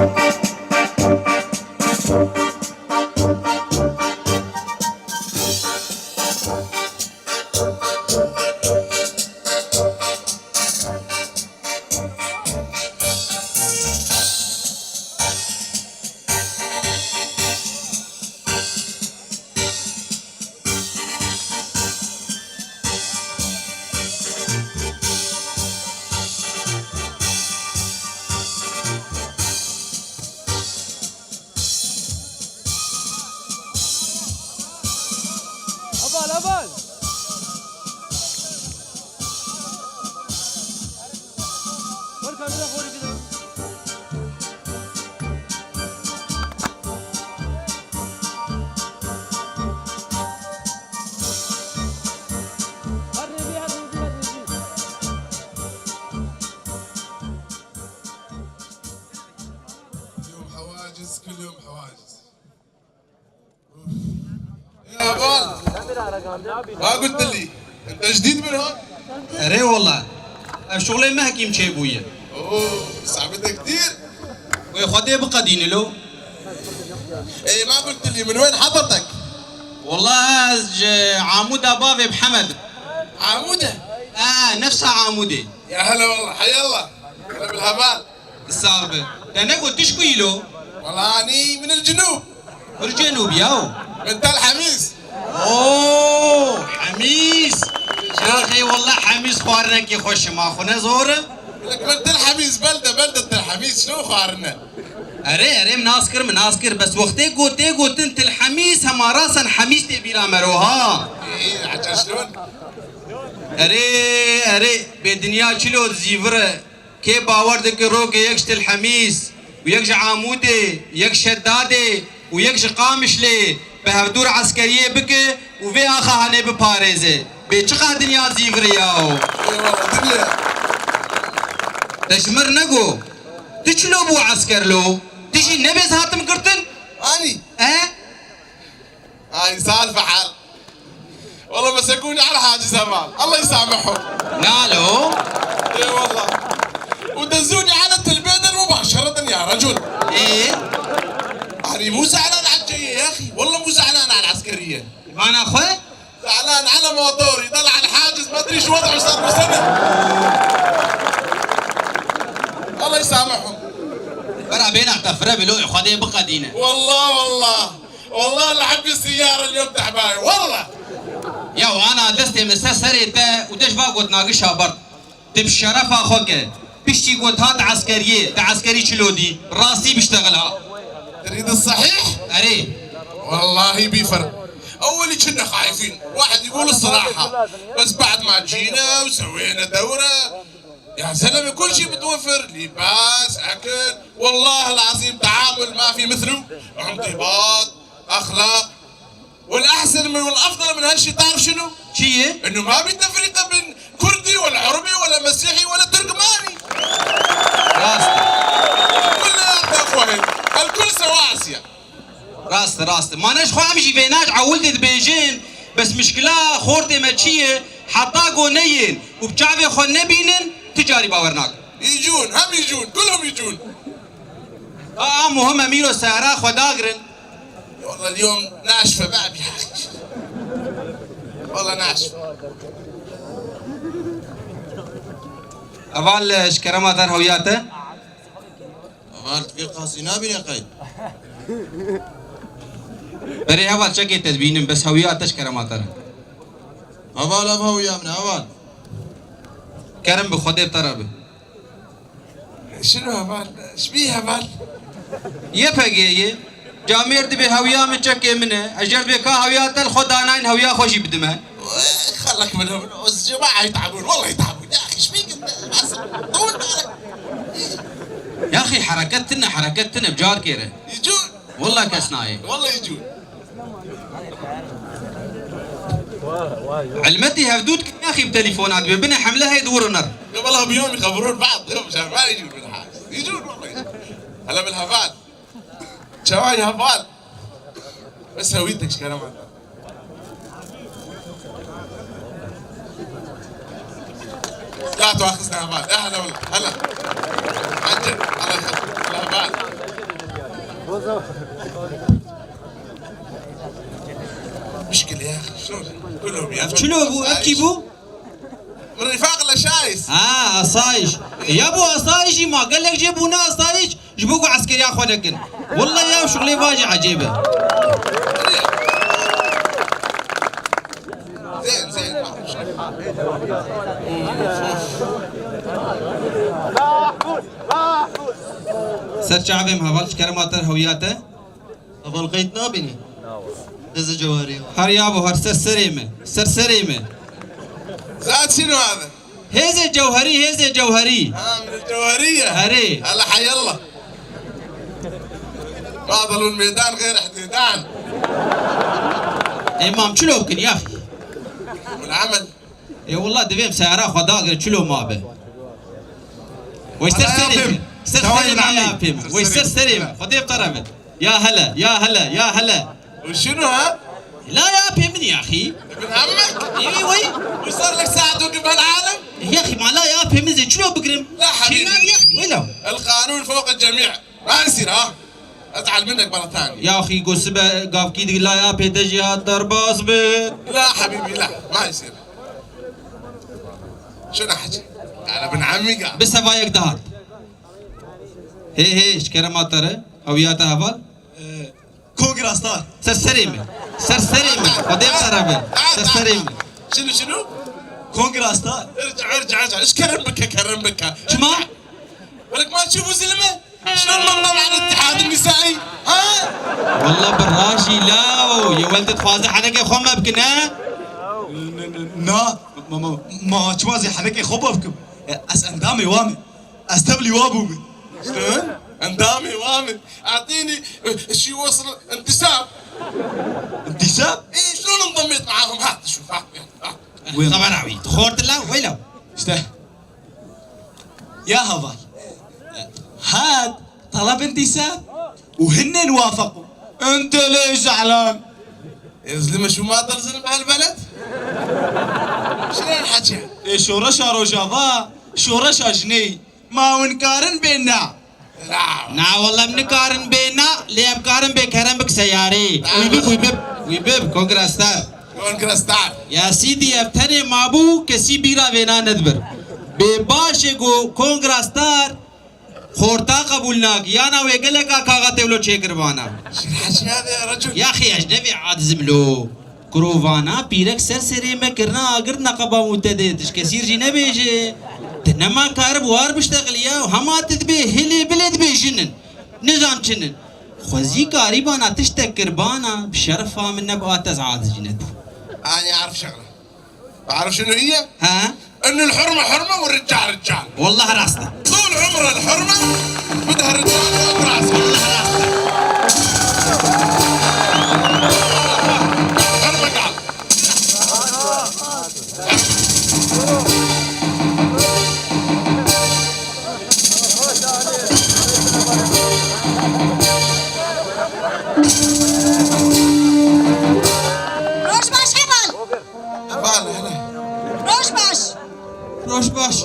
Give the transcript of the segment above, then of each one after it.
أبال اليوم حواجز، كل يوم حواجز. يا أبال ما قلت لي أنت جديد من هون؟ أري والله شغلي ما هكيم شي بويا. أوه صعبتها كثير. ويخدي بقدين له. إيه ما قلت لي من وين حضرتك؟ والله عمودة بابي بحمد. عمودة؟ نفسها عمودة. يا هلا والله حيا الله. هلا بالهبال. الصعبة. أنا قلت إيش كيلو؟ والله أني من الجنوب. الجنوب ياو. من تل حميس. أوه حميس. يا أخي والله حميس خوارنا كي خوش ما خونا زورة. لك من تل حميس بلدة تل حميس شنو خوارنا؟ أري مناسكر بس وقتي قلت أنت الحميس هما راسا حميس تبيرا مروها. إيه عجل شلون؟ أري بدنيا شلو زيفرة كي باور دك روك يكش الحميس ويكش عمودي يكش شدادي ويكش قامشلي بهدور عسكرية بك وفي آخا هني بباريزي بيشقى دنيا زيفرة ياو. إيه والله دنيا. تشمر نقو تشلو بو عسكر لو تشي نبز هاتم قرتن أني اه سالفة حال. والله مسكوني على حاجز هبال الله يسامحهم. نالو اي والله ودزوني على البيدر مباشرة يا رجل. ايه يعني مو زعلان على الجاية يا اخي، والله مو زعلان على العسكرية. انا اخوي زعلان على موتوري طلع الحاجز ما ادري شو وضعه صار له سنة. الله يسامحهم. برا بين اعتفرة بلو خدي بقدينه. والله لحب السيارة اليوم تعبان والله. ياو انا دستي مستسري تا ودش باقوت ناقشها برد تبشرف اخوك بيشتي قوت هات عسكريه تا عسكري شلودي راسي بيشتغلها. تريد الصحيح؟ اري والله بيفرق. اول كنا خايفين واحد يقول الصراحه، بس بعد ما جينا وسوينا دوره يا زلمه كل شيء متوفر، لباس اكل والله العظيم تعامل ما في مثله، انضباط اخلاق. والاحسن من والافضل من هالشيء تعرف شنو؟ شيء انه ما في تفرقه بين كردي ولا عربي ولا مسيحي ولا تركماني. راست كلنا اخوان الكل سواسيه. راست ما نش خو امشي بيناج عولت بيجين بس مشكله خورتي ماتشيه حطاقو نين وبشعبي خو نبينن تجاري باورناك يجون هم يجون كلهم يجون. مهم ميلو سعرا خداقرن. والله اليوم ناشفه بابي يا اخي، والله ناشفه. أفعل شكرا تر هوياته أفعل في قاسينا بين قيد. بري أفعل شكي تدبين بس هوياته شكرا تر أفعل هويا من أفعل كرم بخده بترابه. شنو أفعل؟ شبيه أفعل؟ يفقيه جامير دبي هويا من شكي منه أجل بك هوياته الخدانين هويا خوشي بدمه. خلك منهم الجماعة يتعبون والله يتعبون يا أخي. شبيك أنت طول بالك يا أخي حركتنا بجار كيره يجون والله كسناي والله يجون. علمتي هفدود يا أخي بتليفونات ببنى حملها يدوروا نر قبلها بيوم يخبرون بعض مشان ما يجون من الحاج يجون والله يجون. هلا بالهفال شواي هفال بس هويتك شكرا ما لا تواخذنا هفال. هلا والله هلا عجل الله يخليك الهفال. مشكلة يا أخي شلون كلهم يا شنو ابو ابكي بو؟ من رفاق الأشايس. أصايش يا ابو أصايش ما قال لك جيبونا أصايش جيبوكوا عسكري أخوانكن والله يا شغلي باجي عجيبة. زين سر شعبهم هوالش كرماتر هوياته أول قيت نابني هذا جواري هر يابو هر سرسريمه سرسريمه زاد شنو هذا؟ هذا جوهري هذا جوهري من الجوهرية. هري هلا حي الله. ما ظلوا الميدان غير حديدان. امام شلو بكن يا اخي والعمل اي والله دبيم سيارة خداقر شلو ما به ويسترسريمه سرسريمه يا فيم ويسترسريمه خديم طرمه يا هلا يا هلا يا هلا. وشنو ها؟ لا يا فيم يا اخي ابن عمك؟ اي وي وصار لك ساعة توقف بهالعالم؟ يا اخي ما لا يا فيم زين شلو بكرم؟ لا حبيبي يا اخي ويلو القانون فوق الجميع ما يصير ها؟ ازعل منك مرة ثانية. يا اخي قول سبا قاف كيد لا يا بيتجي هالدرباس بيت لا حبيبي لا ما يصير. شنو حكي؟ انا ابن عمي قال بس هوايك دهات هي شكرا ما ترى هوياته هفال كونغرا ستار سرسريمه قديم طرفه سرسريمه شنو؟ كونغرا ستار ارجع ايش كرمبك شما؟ ولك ما تشوفوا زلمه؟ شلون منظم على الاتحاد النسائي؟ ها؟ والله بالراشي لا يا ولد تفازح حنك يا خمه بكنا نا ما تشوازي حنك خبركم أس أندامي وامي أستبلي وابومي شلون؟ اندامي وامن اعطيني شي يوصل انتساب. انتساب؟ ايه شلون انضميت معاهم؟ هات شوف هات. وين؟ صبراوي تخورت له ويلو اشته يا هذا هاد طلب انتساب وهن وافقوا انت ليش زعلان؟ يا زلمه شو ما ترزن بهالبلد؟ شنو الحكي؟ ايش ورشا رجاضا شورشا جني ما ونقارن بيننا نا والله بنقارن بينا ليه مقارن بكرمك سياري ويبب كونغراستار يا سيدي افتني مابو كسي بيرا وينا ندبر بباش گو كونغراستار خورتا قبولناك يانا ويقلك كاغا تولو چه قربانا شو الحكي هذا يا رجل؟ يا اخي اجنبي عاد زملو كروفانا بيرك سرسري ما كرنا اگر نقبا متدتش كثير جي نبيجي تنما كارب وار بشتغل يا وهما تدبي هلي بلد بيجنن نظام جنن خوزي قريبانا تشتك قربانا بشرفها من نبقات تزعاد جنت انا اعرف شغله بعرف شنو هي؟ ها انه الحرمه حرمه والرجال رجال. والله راسنا طول عمر الحرمه بدها الرجال براسها. والله راسنا حرمه قال روش باش حبال هلا روش باش روش باش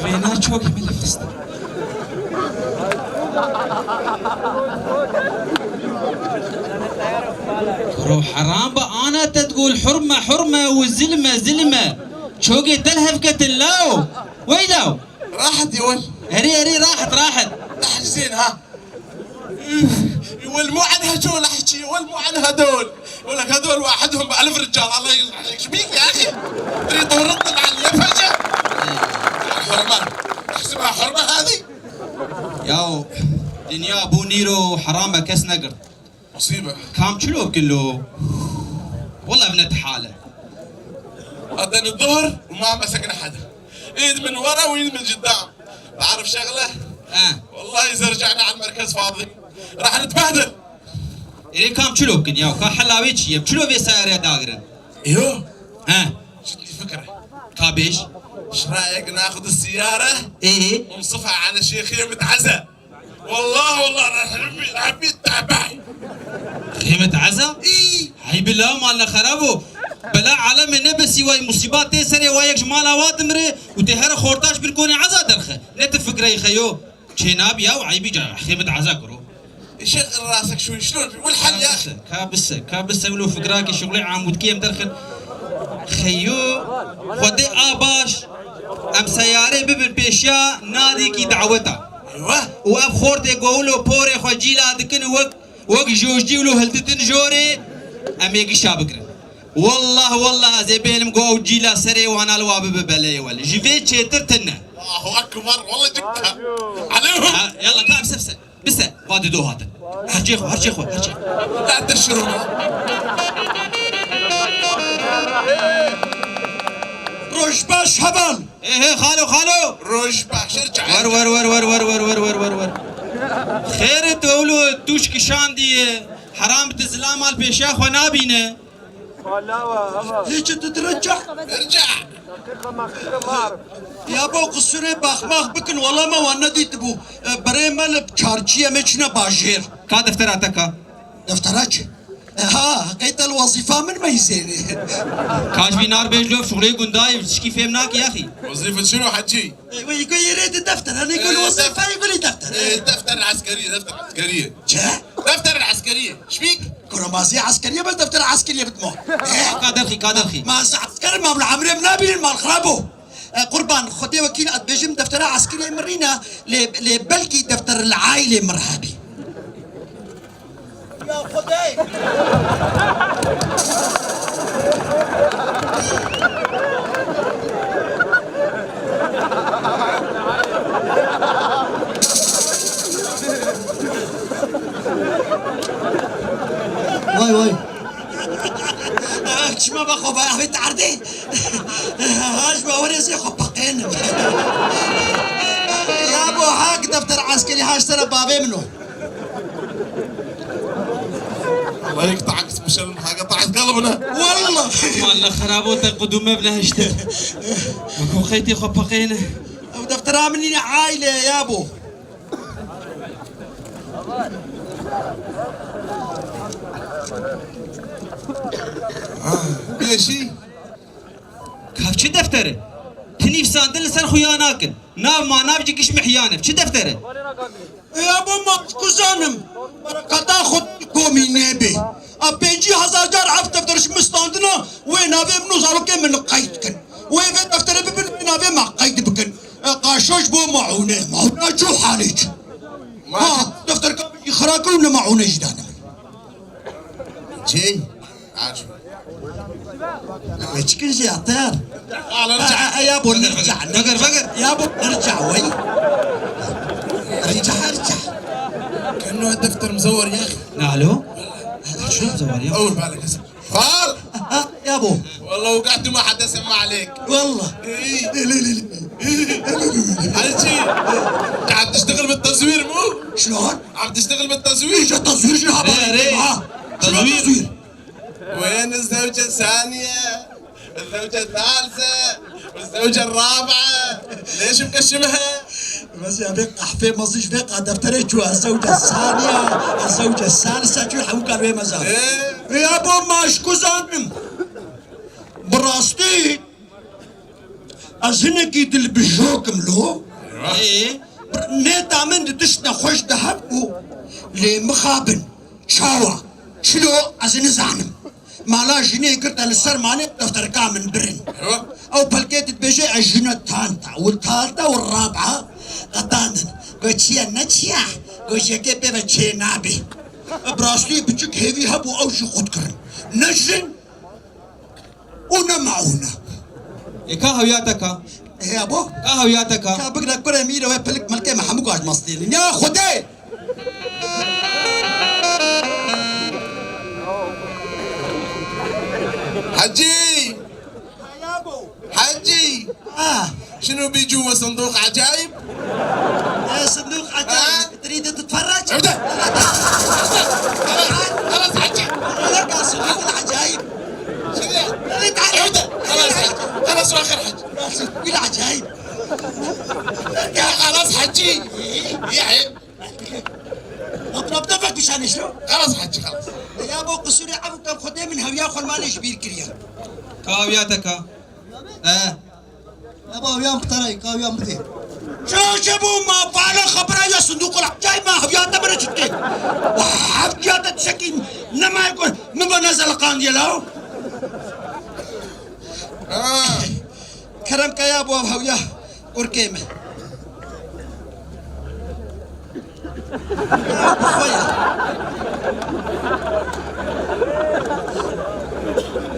فينا çok yemin fıstık. رو حرام بقى انا تقول حرمه حرمه وزلمه زلمه شوقي تلهف كتلاو ويلو راحت يا ول هري راحت زين ها يول مو عن هجول احكي يول مو عن هدول يقول لك هدول واحدهم ب1000 رجال الله يصلح عليك. ايش بيك يا اخي؟ تريد تورطنا على اليفجه؟ حرمه احسبها حرمه هذه؟ ياو دنيا ابو نيرو حرامه كس نقر مصيبه. كام شلو كله والله ابنت حاله اذن الظهر وما مسكنا حدا، ايد من ورا وايد من قدام. تعرف شغله؟ والله اذا رجعنا على المركز فاضي راح نتبهدل. إيه كام شلو كن ياو كا حلاويتش يب شلو في سيارة داغرن ايوه جتني فكره كابيش ايش رايك ناخذ السياره ايه ونصفها على شيخ يمة عزا؟ والله راح نبي تعبان. خيمة عزا؟ اي هاي بالله مالنا خرابو بلا علم نبسي واي مصيبات تسري وايك جمال واتمري وتهر خورتاش بالكوني عزا درخه نتفكري خيو شيناب يا وعيبي جا خيمة عزا كرو شغل راسك شوي شلون والحل يا اخي كابسة ولو فكراكي شغلي عامود كيم درخن خيو خدي آباش ام سياري ببن بيشيا نادي كي دعوتا ايوه واب خورتي قولو بوري خجيلا دكن وق جوجي ولو هلتتن جوري ام يجي شابكر والله زي بينم قو جيلا سري وانا الواب ببلي ولا جيفي تشيتر تنا الله اكبر والله جبتها عليهم يلا كاب بس فادي دو هذا هرجي لا تشرب روش باش هبل ايه خالو روش باش ارجع ور خير تقولوا توش كشان دي حرام تزلام مال بيشا خو نابينه هيك تترجع ارجع يا بو قصري باخ بكن والله ما وانا ديتبو بريمال بشارجيه مچنا باجير كا دفتراتك دفترك ها قيت الوظيفه من ميزيني كاش بينار بيجلوف شغلي قنداي تشكي فهمناك يا اخي وظيفة شنو حجي؟ يقول يريد الدفتر انا يقول وظيفه يقول لي دفتر الدفتر العسكرية جا دفتر العسكرية ايش فيك؟ كرمازية عسكرية بس دفتر عسكرية بتمو كادرخي ما عسكر ما بالعمري منابين ما خرابو قربان خدي وكيل بيجم دفتر عسكرية مرينا لبلكي دفتر العائلة مرهبي يا خدي واي شما بخو بقى تعردي هاش بوري زي خبقين يا ابو هاك دفتر عسكري هاش ترى بابي منه الله يقطعك مشان قطعت قلبنا والله مالنا خرابوت قدوم بلا هشتر بكو خيتي خبقينه دفترها مني عائلة يا ابو كل شيء كاف شو دفتره؟ تنيف ساندل لسان خياناكن ناف ما ناف جيكش محيانه شو دفتره؟ يا ابو ما كوزانم قد اخذ قومي نبي ابيجي هزار جار عف دفترش مستاندنا وين ابي منو زارو كم من قيدكن وين دفتر بين ابي ما قيد بكن قاشوش بو معونه شو حالك ما دفتر كم يخراكون معونه جدانا جي عاشو ويشكل شي عطار ارجع يا ابو نرجع فقر يا ابو نرجع وي ارجع كانه الدفتر مزور يا اخي نالو شو زواري اول بالك هسه فال يا ابو والله وقعت ما حدا سمع عليك والله حجي قاعد تشتغل بالتصوير مو؟ شلون؟ عم تشتغل بالتصوير ايش التصوير شنو تصوير وين الزوجة الثانية؟ الزوجة الثالثة؟ والزوجة الرابعة؟ ليش مقشمها؟ بس يا بيك احفي مصيش بيك دفتري شو الزوجة الثانية الزوجة الثالثة شو حبوا قالوا مزاج يا ابو ماشكو زانم براستي ازنكي دل بجوكم لو ايه نيتا من تشنا خوش دهبو لمخابن شاوا شلو ازن زانم مالا جيني قلت للسر مالي دفتر كامل برن او بلقيت بيجي الجنة الثالثة والثالثة والرابعة قطاندن قلت يا نتشيا قلت يا كيف بيبتشي نابي براسلي بتشك هيفي هبو او شي خدكرن نجن ونمعونا كهوياتك يا ابو كهوياتك كابقنا كره ميرا ويبلك ملكي محمود قاعد مصديلين يا خدي حجي يا ابو حجي شنو بي جوا صندوق عجايب؟ يا صندوق عجايب تريد تتفرج؟ ابدا خلاص حجي لك صندوق العجايب ابدا خلاص واخر حج صندوق العجايب يا خلاص حجي يا عيب اطلب دفك مشان شنو؟ خلاص حجي خلاص يا ابو قصوري عبو كم خدي من هويا خل مالش بير كريا كاوياتك ابو هويا مختاري كاويا مدي شو شبو ما فعل خبره يا صندوق الحجاي ما هويا تبرجتي وحبجات تسكين نما يقول من نزل قان ديالو كرمك يا ابو هويا وركيمه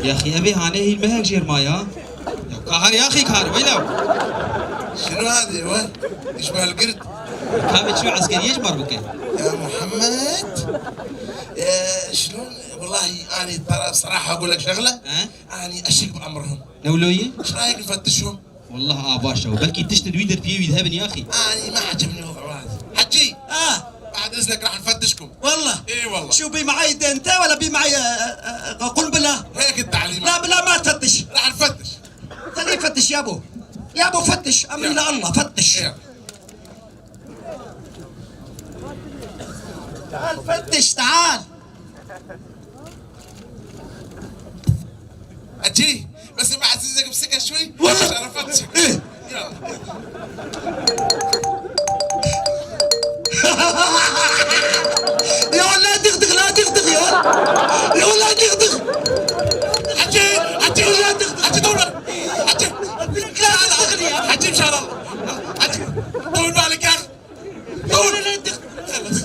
يا اخي ابي هاني هي المهك جير مايا كهر يا اخي كهر ويلو شنو هذه وين؟ يشبه القرد كامل شو عسكري يجمر بك يا محمد. شلون والله اني ترى بصراحه اقول لك شغله اني اشك بامرهم. لولويه؟ ايش رايك نفتشهم؟ والله باشا وبلكي تشتري ويدر فيه ويذهبن يا اخي. اني ما عجبني الموضوع هذا. حجي بعد اذنك راح نفتشكم. والله اي والله. شو بي معي انت ولا بي معي قل بالله؟ هيك التعليمات. لا بالله ما تفتش. راح نفتش. خليه يفتش يا ابو. يا ابو فتش امري لله فتش. تعال فتش تعال. حجي بس ما عزيزك بسكه شوي. والله عشان افتشك. ايه يلا. يا ولا دغدغ لا دغدغ يا ولا دغدغ. حجي حجي لا دغدغ حجي طول حجي لا دغدغني يا حجي ان شاء الله. حجي طول بالك يا اخي. طول لا دغدغ. خلص.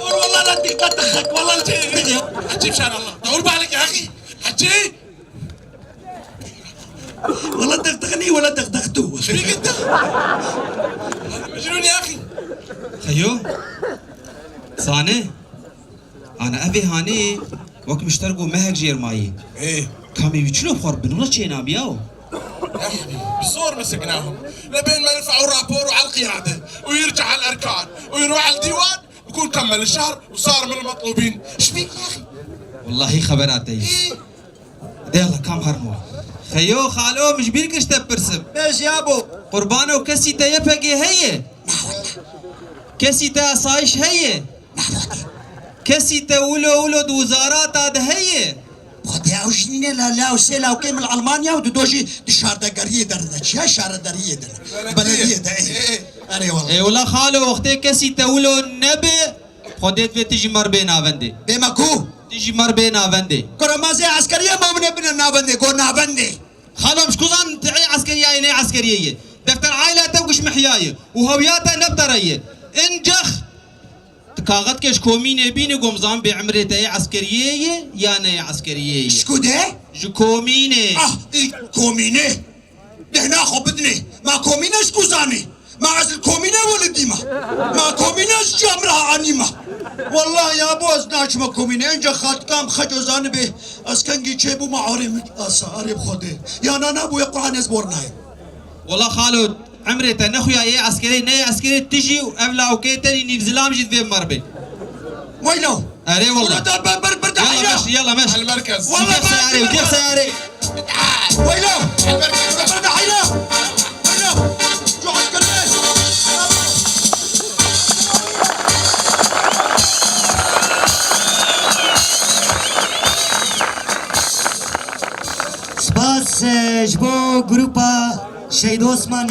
والله لا تدخك والله لا تدغ. حجي ان شاء الله. طول بالك يا اخي. حجي والله دغدغني ولا دغدغتو. ايش فيك انت؟ مجنون يا اخي. خيو صانع انا ابي هاني وقت مشترقوا مهك جير ماي ايه كامي يشلو خربن ولا شي نابياو يا حبيبي بالصور مسكناهم لبين ما يرفعوا الرابور على القياده ويرجع على الاركان ويروح على الديوان يكون كمل الشهر وصار من المطلوبين. ايش فيك يا اخي؟ والله خبراتي ايه يلا كم هرمو خيو خالو مش بيلك اشتبرسم ايش يا ابو؟ قربانو كسي تا يبقي هي كسي تا صايش هي كسي تا ولد وزارات هاد هي خد يا وجنين لا وسيلا وكامل المانيا ودوجي الشهر ده قريه درنتش يا شهر دريه در بلديه ده ايه اري والله اي والله خالو وقتي كسي تا نبي خديت في تجي مر بين افندي بمكو تجي مر بين افندي كرمازي عسكريه ما من ابن النابندي قول نابندي خالو مش كوزان تعي عسكريه اي عسكريه دفتر عائله توقش محيايه وهوياتها نبتريه انجخ كاغت كش كومينه بيني قمزان بعمري تاي عسكريه يا ني عسكريه شكو ده؟ جو كومينه إيه كومينه ده هنا خبطني ما كومينه شكو زاني ما عزل كومينه ولديما ما كومينه جامرها انيما والله يا ابو ازناش ما كومينه انجا خات كام خجو زاني به اسكنجي تشيبو ما عارم اساري بخده يا نانا ابو يقران يزبورناي والله خالد عمري تنخويا اي عسكري ني عسكري تجي وابلع وكيتري نيفزلام جيت في مربي وينو؟ اري والله يلا مشي يلا مشي المركز والله وديك سياري وديك سياري وينو؟ المركز برد حيلا وينو؟ شو عسكري؟ سپاس جبو گروپا شهید عثمان